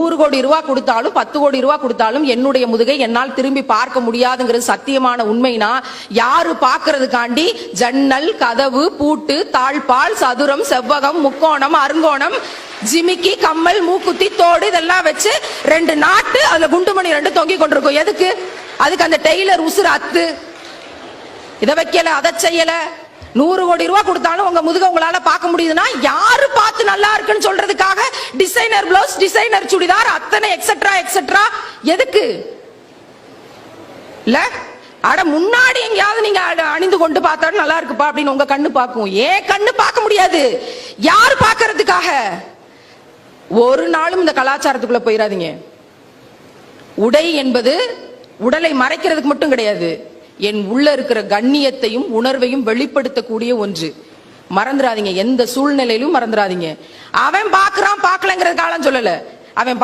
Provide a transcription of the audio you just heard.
100 கோடி ரூபாய் கொடுத்தாலும் 10 கோடி ரூபாய் கொடுத்தாலும் என்னுடைய முதுகை என்னால் திரும்பி பார்க்க முடியாதுங்கிறது சத்தியமான உண்மைனா யாரு பாக்குறதுக்காண்டி ஜன்னல் கதவு பூட்டு தாழ்பால் சதுரம் செவ்வகம் முக்கோணம் அருங்கோணம் ஜிமிக்கி கம்மல் மூக்குத்தி தோடு இதெல்லாம் வச்சு 2 நாட்டு அதுல குண்டுமணி 2 தொங்கி கொண்டிருக்கும். எதுக்கு? அதுக்கு அந்த டெய்லர் உசுறு அத்து இதை வைக்கல அதை செய்யல. 100 கோடி ரூபாய் கொடுத்தாலும் உங்க முதுக உங்களால பார்க்க முடியுதுன்னா யாரு பார்த்து நல்லா இருக்குன்னு சொல்றதுக்காக டிசைனர் பிளவுஸ் டிசைனர் சுடிதார் அத்தனை எக்ஸெட்ரா எக்ஸெட்ரா எதுக்கு? இல்ல அட முன்னாடி எங்கயாவது நீங்க அணிந்து கொண்டு பார்த்தாலும் நல்லா இருக்குப்பா அப்படின்னு உங்க கண்ணு பார்க்கும். ஏன் கண்ணு பார்க்க முடியாது? யாரு பார்க்கறதுக்காக? ஒரு நாளும் இந்த கலாச்சாரத்துக்குள்ள போயிடாதீங்க. உடை என்பது உடலை மறைக்கிறதுக்கு மட்டும் கிடையாது, என் உள்ள இருக்கிற கண்ணியத்தையும் உணர்வையும் வெளிப்படுத்தக்கூடிய ஒன்று. மறந்துடாதீங்க, எந்த சூழ்நிலையிலும் மறந்துடாதீங்க. அவன் பாக்குறான் பார்க்கலங்கிற காலம் சொல்லல. அவன்